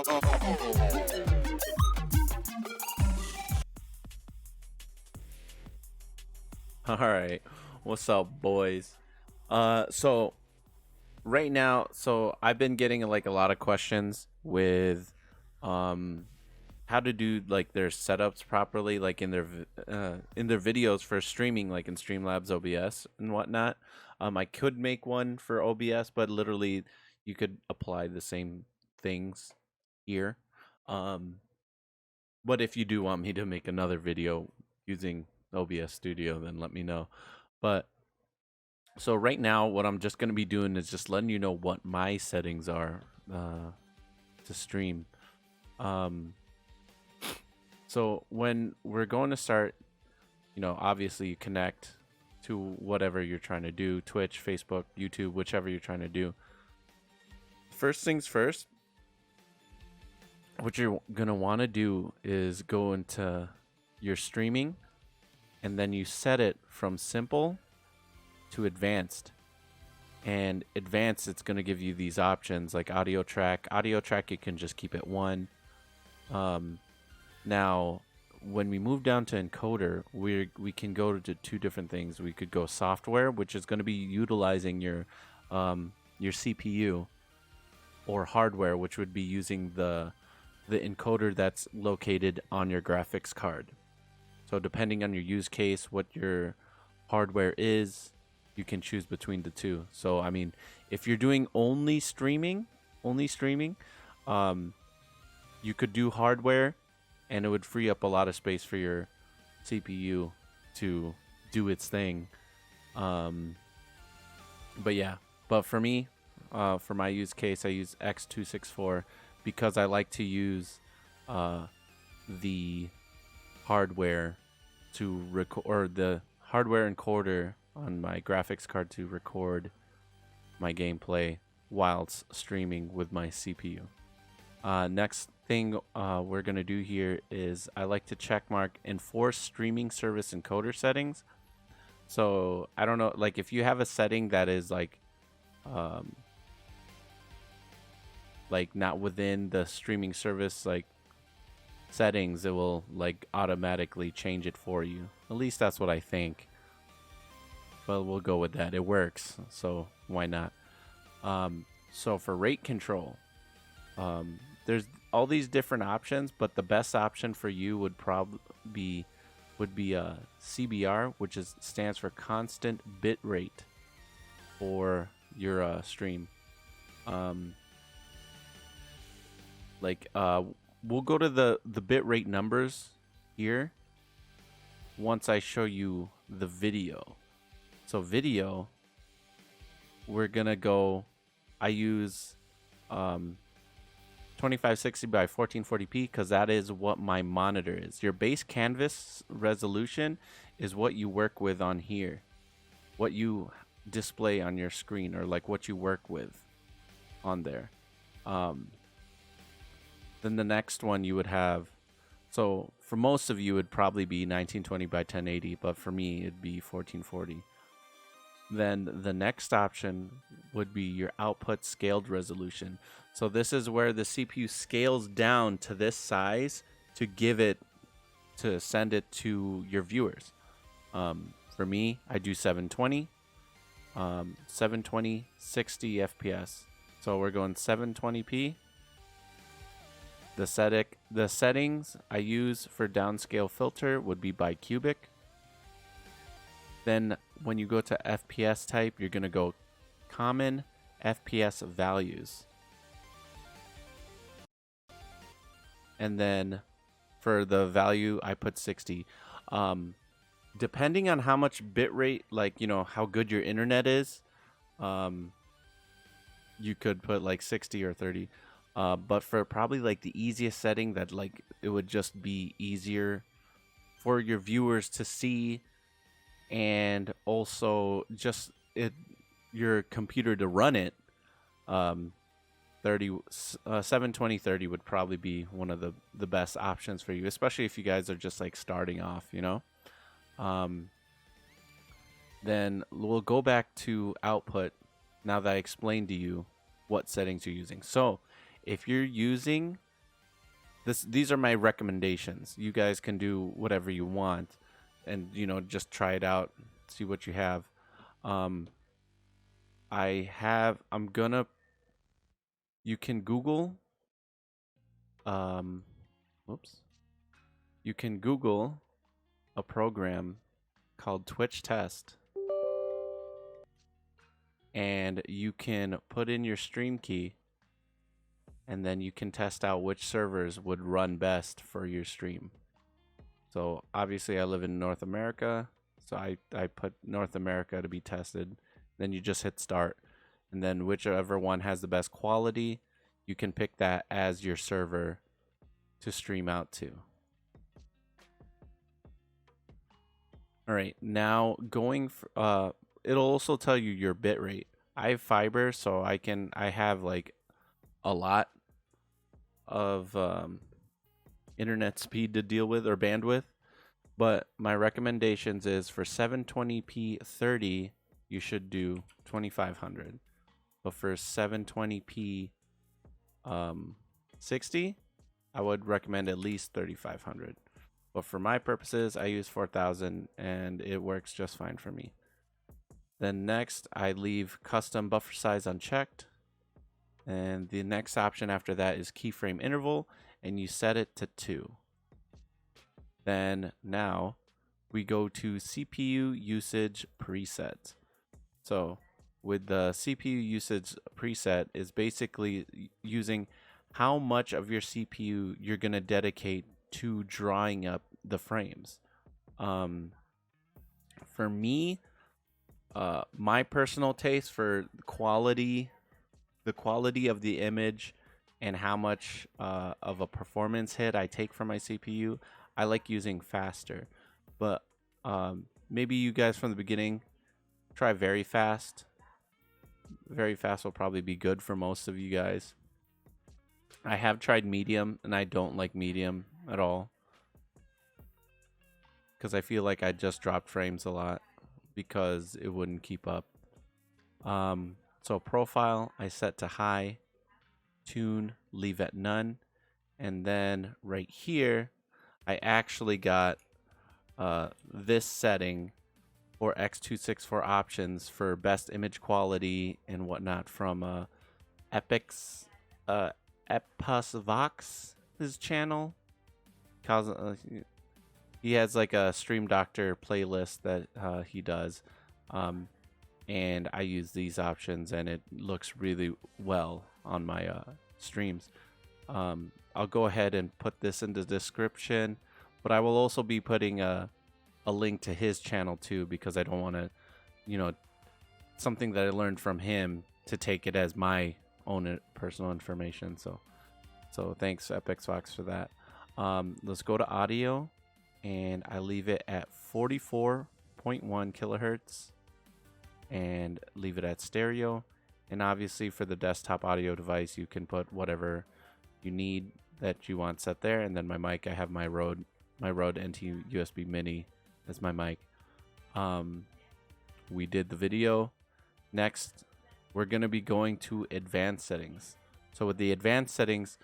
All right, what's up, boys? So right now, I've been getting like a lot of questions with, um, how to do like their setups properly, like in their videos for streaming, like in Streamlabs OBS and whatnot. I could make one for OBS, but literally, you could apply the same things here. Um, but if you do want me to make another video using OBS Studio, then let me know. But so right now, what I'm just going to be doing is just letting you know what my settings are to stream. Um, so when we're going to start, obviously you connect to whatever you're trying to do, Twitch, Facebook, YouTube, whichever you're trying to do. First things first, what you're going to want to do is go into your streaming, and then you set it from simple to advanced. And advanced, it's going to give you these options like audio track. Audio track, you can just keep it one. Now, when we move down to encoder, we can go to two different things. We could go software, which is going to be utilizing your CPU, or hardware, which would be using the encoder that's located on your graphics card. So depending on your use case, what your hardware is, you can choose between the two. So I mean, if you're doing only streaming, you could do hardware, and it would free up a lot of space for your CPU to do its thing. But yeah, but for me, for my use case, I use X264 because I like to use the hardware to record, or the hardware encoder on my graphics card to record my gameplay whilst streaming with my CPU. Next thing we're going to do here is I like to checkmark enforce streaming service encoder settings. So I don't know, like if you have a setting that is like not within the streaming service like settings, it will like automatically change it for you. At least that's what I think. But we'll go with that. It works, so why not? So for rate control, there's all these different options, but the best option for you would probably be CBR, which stands for constant bit rate for your stream. We'll go to the bit rate numbers here once I show you the video. So video, we're gonna go, I use 2560 by 1440p because that is what my monitor is. Your base canvas resolution is what you work with on here, what you display on your screen, or like what you work with on there. Then the next one you would have, so for most of you it'd probably be 1920 by 1080, but for me it'd be 1440. Then the next option would be your output scaled resolution. So this is where the CPU scales down to this size to send it to your viewers. For me, I do 720, 60 FPS. So we're going 720p. The settings I use for downscale filter would be by cubic. Then when you go to FPS type, you're going to go common FPS values. And then for the value, I put 60. Depending on how much bitrate, how good your internet is, you could put like 60 or 30. But for probably like the easiest setting that like it would just be easier for your viewers to see, and also just your computer to run it, 720/30 would probably be one of the best options for you, especially if you guys are just like starting off, Then we'll go back to output now that I explained to you what settings you're using. So if you're using these are my recommendations. You guys can do whatever you want, and just try it out, see what you have. I'm gonna you can Google whoops you can Google a program called Twitch Test, and you can put in your stream key, and then you can test out which servers would run best for your stream. So obviously I live in North America, so I put North America to be tested. Then you just hit start, and then whichever one has the best quality, you can pick that as your server to stream out to. All right, now going for, it'll also tell you your bit rate. I have fiber, so I have like a lot of internet speed to deal with, or bandwidth, but my recommendations is for 720p 30 you should do 2500, but for 720p 60 I would recommend at least 3500, but for my purposes I use 4000 and it works just fine for me. Then next I leave custom buffer size unchecked, and the next option after that is keyframe interval, and you set it to 2. Then now we go to CPU usage preset. So with the CPU usage preset is basically using how much of your CPU you're going to dedicate to drawing up the frames. For me, my personal taste for the quality of the image and how much of a performance hit I take from my CPU, I like using faster. But maybe you guys from the beginning try very fast. Very fast will probably be good for most of you guys. I have tried medium, and I don't like medium at all, because I feel like I just dropped frames a lot because it wouldn't keep up. So profile I set to high, tune leave at none, and then right here I actually got this setting for X264 options for best image quality and whatnot from Epic's Epusvox's channel. He has like a Stream Doctor playlist that he does, and I use these options, and it looks really well on my streams. I'll go ahead and put this in the description, but I will also be putting a link to his channel too, because I don't want to, something that I learned from him to take it as my own personal information. So thanks Epicvox for that. Let's go to audio, and I leave it at 44.1 kilohertz and leave it at stereo. And obviously for the desktop audio device, you can put whatever you need that you want set there. And then my mic, I have my Rode NT USB Mini as my mic. We did the video. Next, we're going to be going to advanced settings. So with the advanced settings,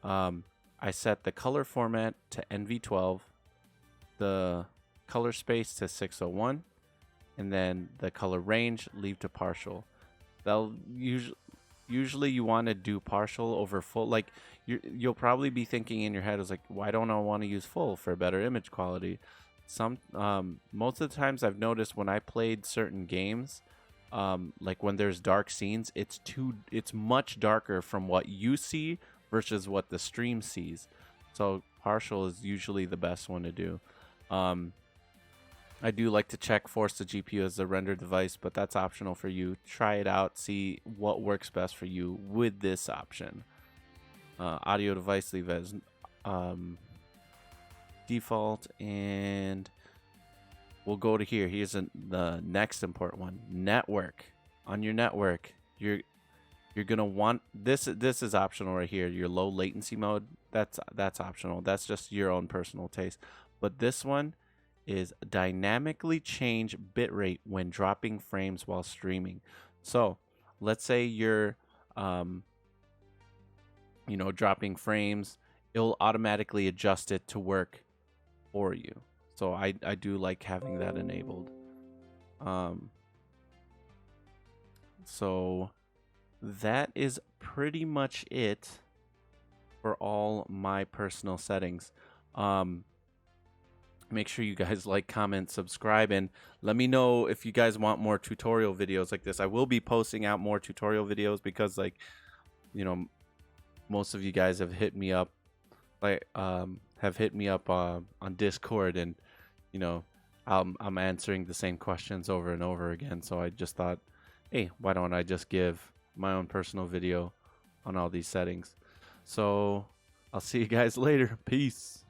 I set the color format to NV12, the color space to 601, and then the color range leave to partial. They'll usually you want to do partial over full. Like you'll probably be thinking in your head, is like, why don't I want to use full for better image quality? Most of the times I've noticed when I played certain games, like when there's dark scenes, it's much darker from what you see versus what the stream sees. So partial is usually the best one to do. I do like to check force the GPU as the render device, but that's optional for you. Try it out, see what works best for you with this option. Audio device leave as default, and we'll go to here. Here's the next important one. Network. On your network, you're gonna want this is optional right here. Your low latency mode, that's optional. That's just your own personal taste. But this one is dynamically change bitrate when dropping frames while streaming. So let's say you're dropping frames it'll automatically adjust it to work for you. So I do like having that enabled. So that is pretty much it for all my personal settings. Make sure you guys like, comment, subscribe, and let me know if you guys want more tutorial videos like this. I will be posting out more tutorial videos because, like, you know, most of you guys have hit me up, like, on Discord, and you know, I'm answering the same questions over and over again. So I just thought, hey, why don't I just give my own personal video on all these settings? So I'll see you guys later. Peace.